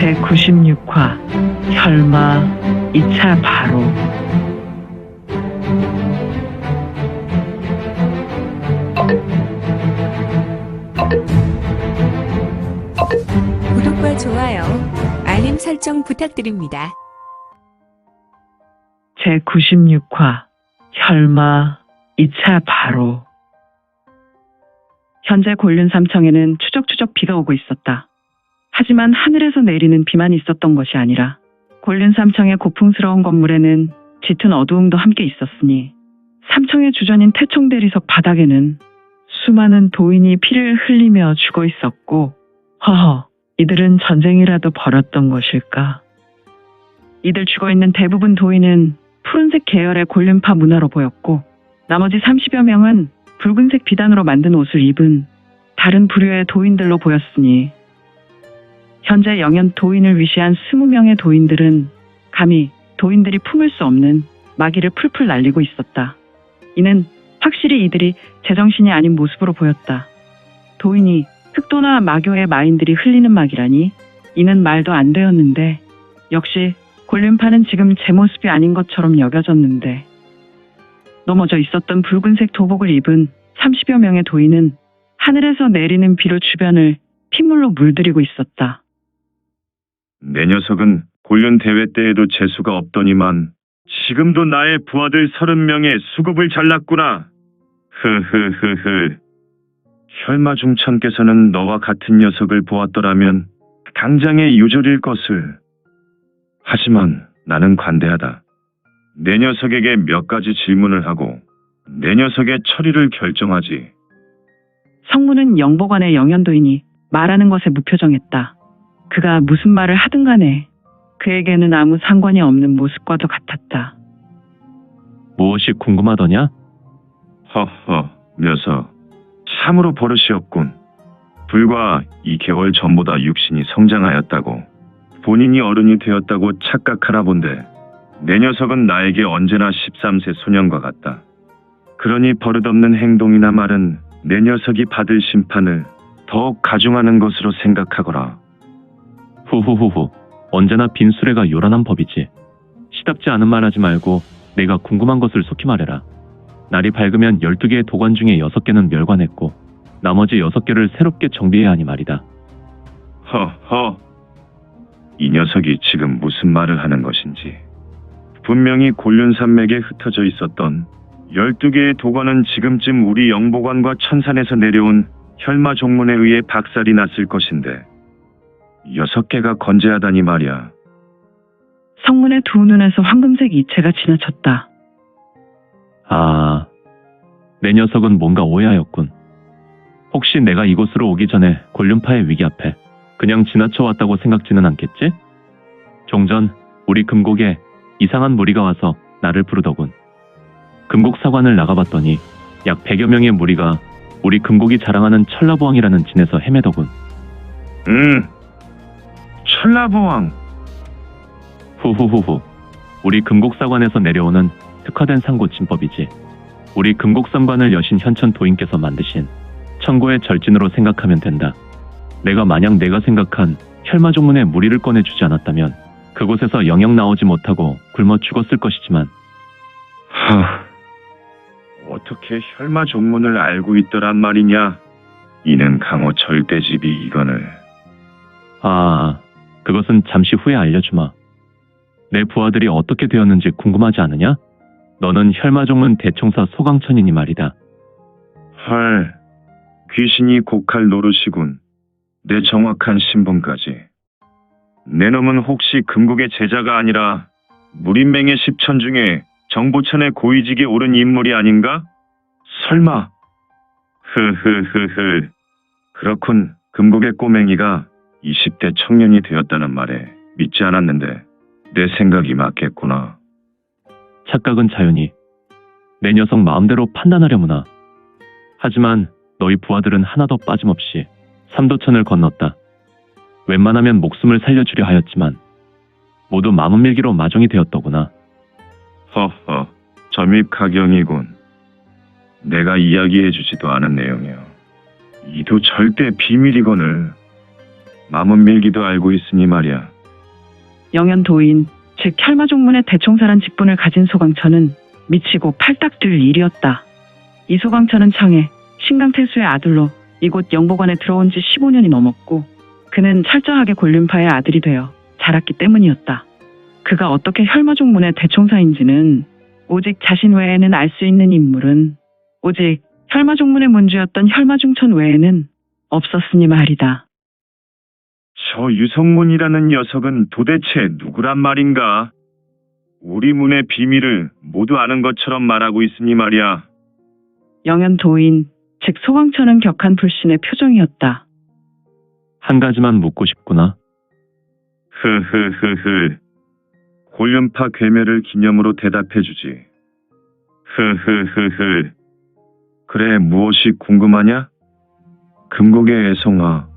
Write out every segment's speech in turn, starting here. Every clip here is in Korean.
제96화 혈마 2차 바로. 구독과 좋아요, 알림 설정 부탁드립니다. 제96화 혈마 2차 바로. 현재 곤륜 삼청에는 추적추적 비가 오고 있었다. 하지만 하늘에서 내리는 비만 있었던 것이 아니라 곤륜 삼청의 고풍스러운 건물에는 짙은 어두움도 함께 있었으니 삼청의 주전인 태총대리석 바닥에는 수많은 도인이 피를 흘리며 죽어 있었고, 허허, 이들은 전쟁이라도 벌였던 것일까? 이들 죽어있는 대부분 도인은 푸른색 계열의 곤륜파 문화로 보였고, 나머지 30여 명은 붉은색 비단으로 만든 옷을 입은 다른 부류의 도인들로 보였으니, 현재 영연 도인을 위시한 20명의 도인들은 감히 도인들이 품을 수 없는 마기를 풀풀 날리고 있었다. 이는 확실히 이들이 제정신이 아닌 모습으로 보였다. 도인이 흑도나 마교의 마인들이 흘리는 마기라니 이는 말도 안 되었는데, 역시 곤륜파는 지금 제 모습이 아닌 것처럼 여겨졌는데, 넘어져 있었던 붉은색 도복을 입은 30여 명의 도인은 하늘에서 내리는 비로 주변을 핏물로 물들이고 있었다. 내 녀석은 곤륜 대회 때에도 재수가 없더니만 지금도 나의 부하들 30명의 수급을 잘랐구나. 흐흐흐흐. 혈마중천께서는 너와 같은 녀석을 보았더라면 당장에 유졸일 것을. 하지만 나는 관대하다. 내 녀석에게 몇 가지 질문을 하고 내 녀석의 처리를 결정하지. 성문은 영보관의 영연도인이 말하는 것에 무표정했다. 그가 무슨 말을 하든 간에 그에게는 아무 상관이 없는 모습과도 같았다. 무엇이 궁금하더냐? 허허, 녀석. 참으로 버릇이 없군. 불과 2개월 전보다 육신이 성장하였다고, 본인이 어른이 되었다고 착각하나 본데, 내 녀석은 나에게 언제나 13세 소년과 같다. 그러니 버릇없는 행동이나 말은 내 녀석이 받을 심판을 더욱 가중하는 것으로 생각하거라. 후후후후. 언제나 빈수레가 요란한 법이지. 시답지 않은 말 하지 말고 내가 궁금한 것을 속히 말해라. 날이 밝으면 12개의 도관 중에 6개는 멸관했고 나머지 6개를 새롭게 정비해야 하니 말이다. 허허. 이 녀석이 지금 무슨 말을 하는 것인지. 분명히 곤륜산맥에 흩어져 있었던 12개의 도관은 지금쯤 우리 영보관과 천산에서 내려온 혈마 종문에 의해 박살이 났을 것인데 6개가 건재하다니 말이야. 성문의 두 눈에서 황금색 이체가 지나쳤다. 아, 내 녀석은 뭔가 오해하였군. 혹시 내가 이곳으로 오기 전에 곤륜파의 위기 앞에 그냥 지나쳐 왔다고 생각지는 않겠지? 종전 우리 금곡에 이상한 무리가 와서 나를 부르더군. 금곡 사관을 나가봤더니 약 100여 명의 무리가 우리 금곡이 자랑하는 천라보왕이라는 진에서 헤매더군. 천라보왕. 후후후후. 우리 금곡사관에서 내려오는 특화된 상고 진법이지. 우리 금곡삼관을 여신 현천 도인께서 만드신 천고의 절진으로 생각하면 된다. 내가 만약 내가 생각한 혈마종문에 무리를 꺼내주지 않았다면 그곳에서 영영 나오지 못하고 굶어 죽었을 것이지만. 어떻게 혈마 종문을 알고 있더란 말이냐? 이는 강호 절대집이 이건을. 그것은 잠시 후에 알려주마. 내 부하들이 어떻게 되었는지 궁금하지 않으냐? 너는 혈마종문 대총사 소강천이니 말이다. 헐, 귀신이 곡할 노릇이군. 내 정확한 신분까지. 내 놈은 혹시 금국의 제자가 아니라 무림맹의 10천 중에 정보천의 고위직에 오른 인물이 아닌가? 설마. 흐흐흐흐. 그렇군. 금국의 꼬맹이가 20대 청년이 되었다는 말에 믿지 않았는데 내 생각이 맞겠구나. 착각은 자연히 내 녀석 마음대로 판단하려무나. 하지만 너희 부하들은 하나도 빠짐없이 삼도천을 건넜다. 웬만하면 목숨을 살려주려 하였지만 모두 마문밀기로 마종이 되었더구나. 허허, 점입가경이군. 내가 이야기해주지도 않은 내용이요. 이도 절대 비밀이거늘. 마문밀기도 알고 있으니 말이야. 영연도인, 즉 혈마종문의 대총사란 직분을 가진 소강천은 미치고 팔딱 뛸 일이었다. 이 소강천은 창해 신강태수의 아들로 이곳 영보관에 들어온 지 15년이 넘었고 그는 철저하게 곤륜파의 아들이 되어 자랐기 때문이었다. 그가 어떻게 혈마종문의 대총사인지는 오직 자신 외에는 알 수 있는 인물은 오직 혈마종문의 문주였던 혈마중천 외에는 없었으니 말이다. 저 유성문이라는 녀석은 도대체 누구란 말인가? 우리 문의 비밀을 모두 아는 것처럼 말하고 있으니 말이야. 영연도인, 즉 소강천은 격한 불신의 표정이었다. 한 가지만 묻고 싶구나. 흐흐흐흐. 곤륜파 괴멸을 기념으로 대답해주지. 흐흐흐흐. 그래, 무엇이 궁금하냐? 금곡의 애송아.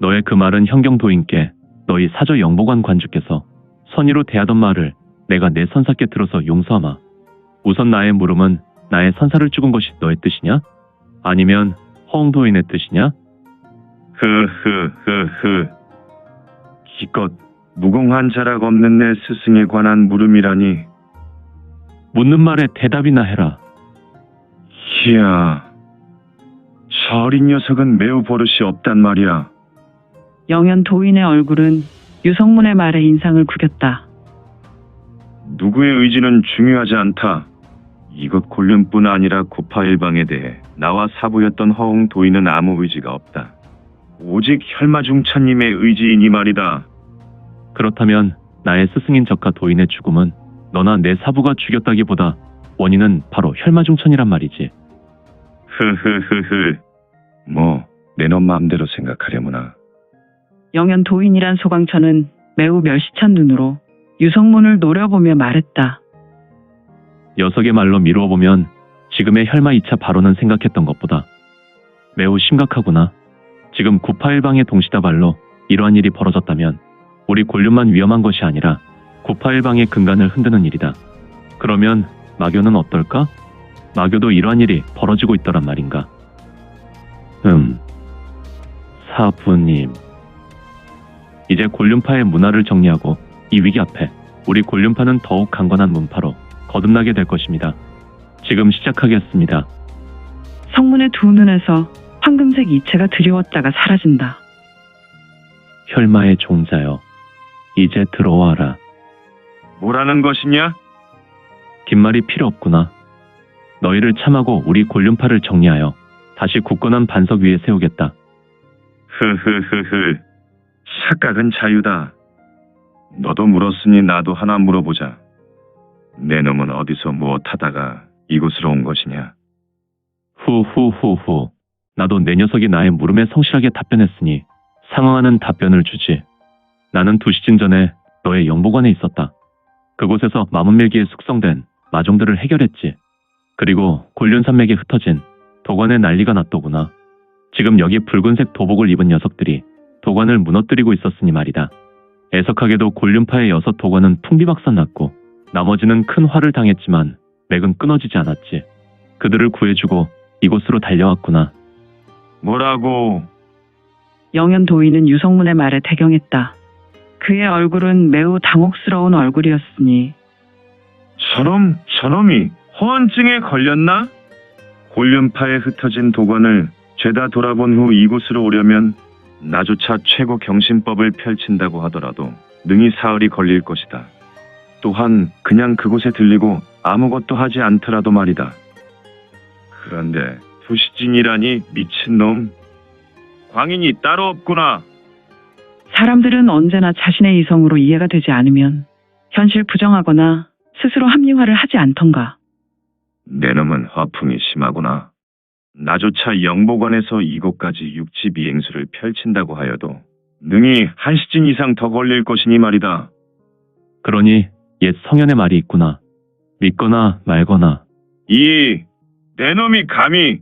너의 그 말은 현경도인께 너희 사저 영보관 관주께서 선의로 대하던 말을 내가 내 선사께 들어서 용서하마. 우선 나의 물음은 나의 선사를 죽은 것이 너의 뜻이냐? 아니면 허웅도인의 뜻이냐? 흐흐흐흐. 기껏 무공한 자락 없는 내 스승에 관한 물음이라니. 묻는 말에 대답이나 해라. 이야, 저 어린 녀석은 매우 버릇이 없단 말이야. 영연도인의 얼굴은 유성문의 말에 인상을 구겼다. 누구의 의지는 중요하지 않다. 이것 곤륜뿐 아니라 고파일방에 대해 나와 사부였던 허웅 도인은 아무 의지가 없다. 오직 혈마중천님의 의지이니 말이다. 그렇다면 나의 스승인 적하 도인의 죽음은 너나 내 사부가 죽였다기보다 원인은 바로 혈마중천이란 말이지. 흐흐흐흐. 뭐 내 놈 마음대로 생각하려무나. 영연도인이란 소강천은 매우 멸시찬 눈으로 유성문을 노려보며 말했다. 녀석의 말로 미루어 보면 지금의 혈마 2차 발언은 생각했던 것보다 매우 심각하구나. 지금 구파일방의 동시다발로 이러한 일이 벌어졌다면 우리 곤륜만 위험한 것이 아니라 구파일방의 근간을 흔드는 일이다. 그러면 마교는 어떨까? 마교도 이러한 일이 벌어지고 있더란 말인가? 사부님. 이제 곤륜파의 문화를 정리하고 이 위기 앞에 우리 곤륜파는 더욱 강건한 문파로 거듭나게 될 것입니다. 지금 시작하겠습니다. 성문의 두 눈에서 황금색 이체가 드리웠다가 사라진다. 혈마의 종자여, 이제 들어와라. 뭐라는 것이냐? 긴 말이 필요 없구나. 너희를 참하고 우리 곤륜파를 정리하여 다시 굳건한 반석 위에 세우겠다. 흐흐흐흐. 착각은 자유다. 너도 물었으니 나도 하나 물어보자. 내 놈은 어디서 무엇하다가 이곳으로 온 것이냐? 후후후후. 나도 내 녀석이 나의 물음에 성실하게 답변했으니 상응하는 답변을 주지. 나는 2시즌 전에 너의 영보관에 있었다. 그곳에서 마문밀기에 숙성된 마종들을 해결했지. 그리고 곤륜산맥에 흩어진 도관에 난리가 났더구나. 지금 여기 붉은색 도복을 입은 녀석들이 도관을 무너뜨리고 있었으니 말이다. 애석하게도 곤륜파의 6 도관은 풍비박산 났고 나머지는 큰 화를 당했지만 맥은 끊어지지 않았지. 그들을 구해주고 이곳으로 달려왔구나. 뭐라고? 영연도인은 유성문의 말에 대경했다. 그의 얼굴은 매우 당혹스러운 얼굴이었으니 저놈이 허언증에 걸렸나? 곤륜파에 흩어진 도관을 죄다 돌아본 후 이곳으로 오려면 나조차 최고 경신법을 펼친다고 하더라도 능히 사흘이 걸릴 것이다. 또한 그냥 그곳에 들리고 아무것도 하지 않더라도 말이다. 그런데 부시진이라니 미친놈. 광인이 따로 없구나. 사람들은 언제나 자신의 이성으로 이해가 되지 않으면 현실 부정하거나 스스로 합리화를 하지 않던가. 내 놈은 화풍이 심하구나. 나조차 영보관에서 이곳까지 육지 비행수를 펼친다고 하여도 능히 1시즌 이상 더 걸릴 것이니 말이다. 그러니 옛 성현의 말이 있구나. 믿거나 말거나. 내 놈이 감히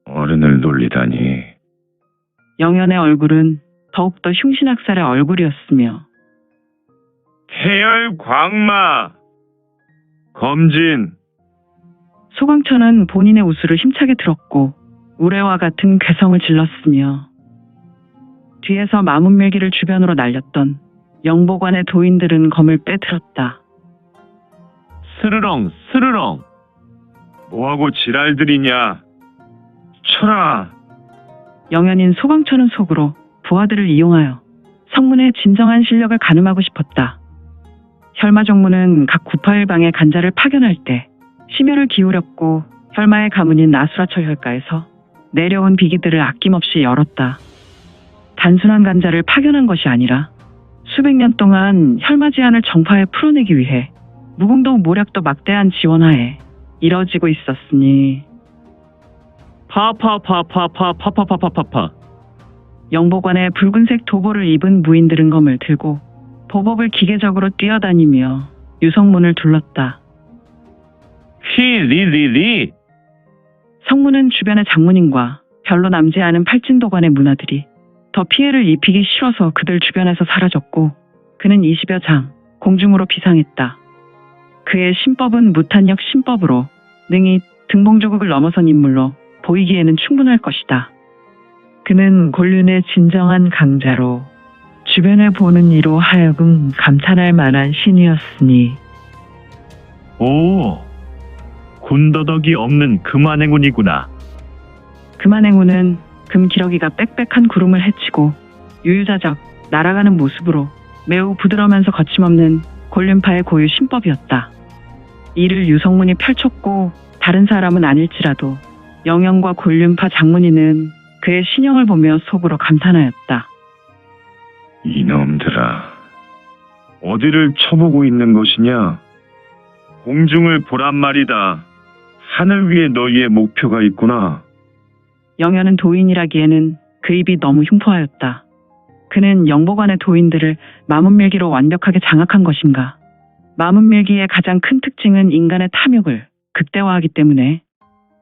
어른을 놀리다니. 영연의 얼굴은 더욱더 흉신학살의 얼굴이었으며 태열 광마 검진. 소광천은 본인의 우수를 힘차게 들었고 우레와 같은 괴성을 질렀으며 뒤에서 마문밀기를 주변으로 날렸던 영보관의 도인들은 검을 빼들었다. 스르렁, 스르렁. 뭐하고 지랄들이냐? 쳐라! 영현인 소광천은 속으로 부하들을 이용하여 성문의 진정한 실력을 가늠하고 싶었다. 혈마정문은 각 구파일방의 간자를 파견할 때 심혈을 기울였고 혈마의 가문인 나수라철 혈가에서 내려온 비기들을 아낌없이 열었다. 단순한 간자를 파견한 것이 아니라 수백 년 동안 혈마 제한을 정파에 풀어내기 위해 무궁도 모략도 막대한 지원하에 이뤄지고 있었으니 파파파파파파파파파파. 영보관의 붉은색 도보를 입은 무인들은 검을 들고 보법을 기계적으로 뛰어다니며 유성문을 둘렀다. 휘리리리. 성문은 주변의 장문인과 별로 남지 않은 팔진도관의 문화들이 더 피해를 입히기 싫어서 그들 주변에서 사라졌고 그는 20여 장 공중으로 비상했다. 그의 신법은 무탄력 신법으로 능히 등봉조국을 넘어선 인물로 보이기에는 충분할 것이다. 그는 곤륜의 진정한 강자로 주변을 보는 이로 하여금 감탄할 만한 신이었으니 오, 군더더기 없는 금안행운이구나. 금안행운은 금기러기가 빽빽한 구름을 헤치고 유유자적 날아가는 모습으로 매우 부드러우면서 거침없는 곤륜파의 고유 신법이었다. 이를 유성문이 펼쳤고 다른 사람은 아닐지라도 영영과 곤륜파 장문이는 그의 신형을 보며 속으로 감탄하였다. 이놈들아, 어디를 쳐보고 있는 것이냐? 공중을 보란 말이다. 하늘 위에 너희의 목표가 있구나. 영현은 도인이라기에는 그 입이 너무 흉포하였다. 그는 영보관의 도인들을 마문밀기로 완벽하게 장악한 것인가? 마문밀기의 가장 큰 특징은 인간의 탐욕을 극대화하기 때문에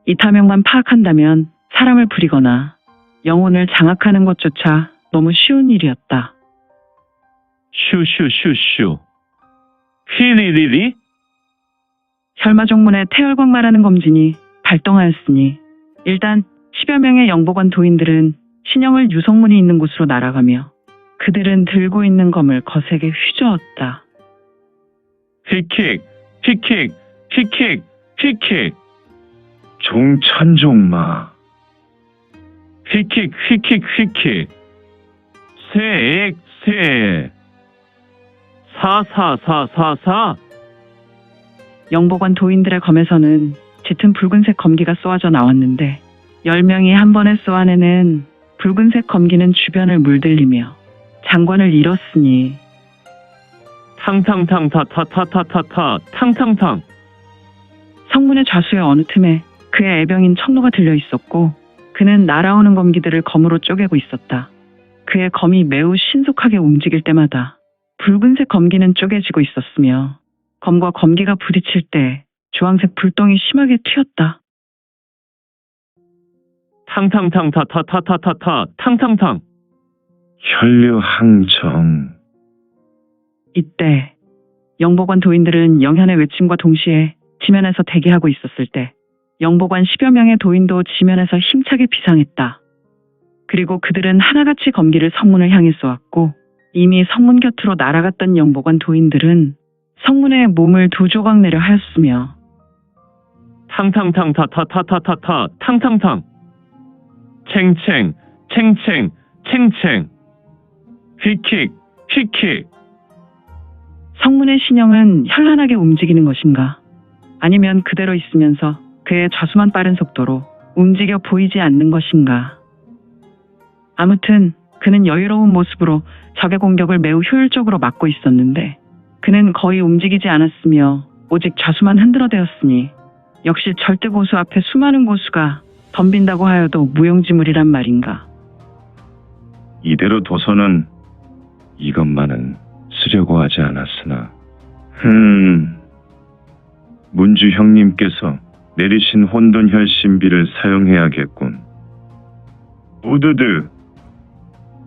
이 탐욕만 파악한다면 사람을 부리거나 영혼을 장악하는 것조차 너무 쉬운 일이었다. 슈슈슈슈. 휘리리리. 혈마종문의 태열광마라는 검진이 발동하였으니 일단 10여 명의 영보관 도인들은 신형을 유성문이 있는 곳으로 날아가며 그들은 들고 있는 검을 거세게 휘저었다. 휘킥, 휘킥, 휘킥, 휘킥. 종천종마. 휘킥, 휘킥, 휘킥. 세액, 세. 사사사사사. 영보관 도인들의 검에서는 짙은 붉은색 검기가 쏘아져 나왔는데 10명이 한 번에 쏘아내는 붉은색 검기는 주변을 물들이며 장관을 잃었으니 탕탕탕타타타타타타 탕탕탕. 성문의 좌수의 어느 틈에 그의 애병인 청로가 들려 있었고 그는 날아오는 검기들을 검으로 쪼개고 있었다. 그의 검이 매우 신속하게 움직일 때마다 붉은색 검기는 쪼개지고 있었으며 검과 검기가 부딪힐 때 주황색 불똥이 심하게 튀었다. 탕탕탕타타타타타타 탕탕탕. 혈류항정. 이때 영보관 도인들은 영현의 외침과 동시에 지면에서 대기하고 있었을 때 영보관 10여 명의 도인도 지면에서 힘차게 비상했다. 그리고 그들은 하나같이 검기를 성문을 향해 쏘았고 이미 성문 곁으로 날아갔던 영보관 도인들은 성문에 몸을 두 조각 내려 하였으며 탕탕탕타타타타타타 탕탕탕. 챙챙 챙챙 챙챙. 휘킥 휘킥. 성문의 신형은 현란하게 움직이는 것인가? 아니면 그대로 있으면서 그의 좌수만 빠른 속도로 움직여 보이지 않는 것인가? 아무튼 그는 여유로운 모습으로 적의 공격을 매우 효율적으로 막고 있었는데 그는 거의 움직이지 않았으며 오직 좌수만 흔들어대었으니 역시 절대 고수 앞에 수많은 고수가 덤빈다고 하여도 무용지물이란 말인가? 이대로 둬서는 이것만은 쓰려고 하지 않았으나 문주 형님께서 내리신 혼돈혈 신비를 사용해야겠군. 우드드.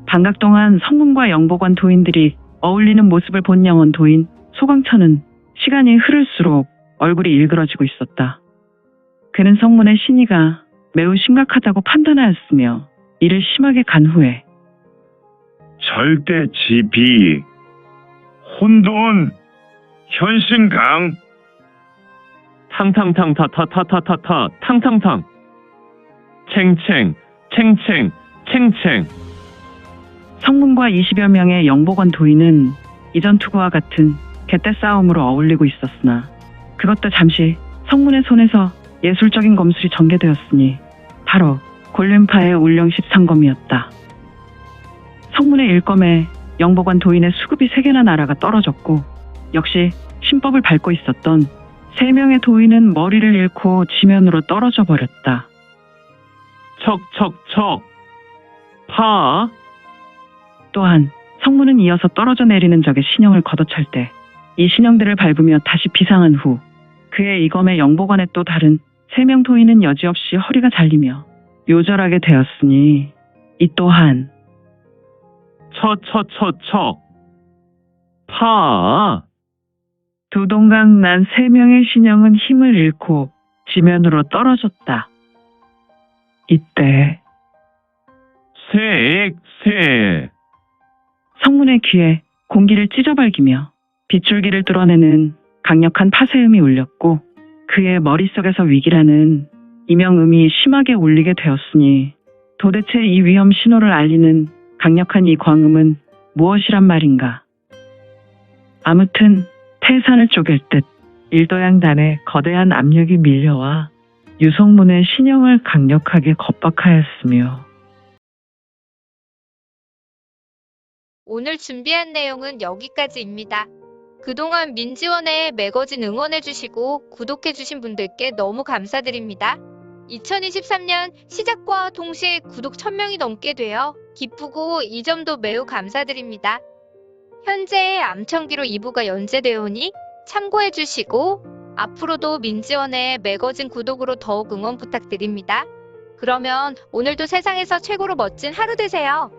반각 동안 성문과 영보관 도인들이 어울리는 모습을 본 영원 도인 소광천은 시간이 흐를수록 얼굴이 일그러지고 있었다. 그는 성문의 신의가 매우 심각하다고 판단하였으며 이를 심하게 간 후에 절대 지비, 혼돈, 현신강. 탕탕탕타타타타타타 탕탕탕 챙챙 챙챙 챙챙. 성문과 20여 명의 영복원 도인은 이전 투구와 같은 개떼 싸움으로 어울리고 있었으나 그것도 잠시 성문의 손에서 예술적인 검술이 전개되었으니 바로 곤륜파의 울령십 상검이었다. 성문의 일검에 영복원 도인의 수급이 3개나 날아가 떨어졌고 역시 신법을 밟고 있었던 3명의 도인은 머리를 잃고 지면으로 떨어져 버렸다. 척척척 파. 또한 성문은 이어서 떨어져 내리는 적의 신형을 걷어찰 때 이 신형들을 밟으며 다시 비상한 후 그의 이검의 영복원의 또 다른 3명 도인은 여지없이 허리가 잘리며 요절하게 되었으니 이 또한 처처처처 파. 두 동강 난 3명의 신형은 힘을 잃고 지면으로 떨어졌다. 이때 색. 성문의 귀에 공기를 찢어발기며 빗줄기를 뚫어내는 강력한 파쇄음이 울렸고 그의 머릿속에서 위기라는 이명음이 심하게 울리게 되었으니 도대체 이 위험 신호를 알리는 강력한 이 광음은 무엇이란 말인가. 아무튼 태산을 쪼갤 듯 일도양단에 거대한 압력이 밀려와 유성문의 신형을 강력하게 겁박하였으며 오늘 준비한 내용은 여기까지입니다. 그동안 민지원에 매거진 응원해주시고 구독해주신 분들께 너무 감사드립니다. 2023년 시작과 동시에 구독 1000명이 넘게 되어 기쁘고 이 점도 매우 감사드립니다. 현재 암청기로 2부가 연재되오니 참고해주시고 앞으로도 민지원의 매거진 구독으로 더욱 응원 부탁드립니다. 그러면 오늘도 세상에서 최고로 멋진 하루 되세요.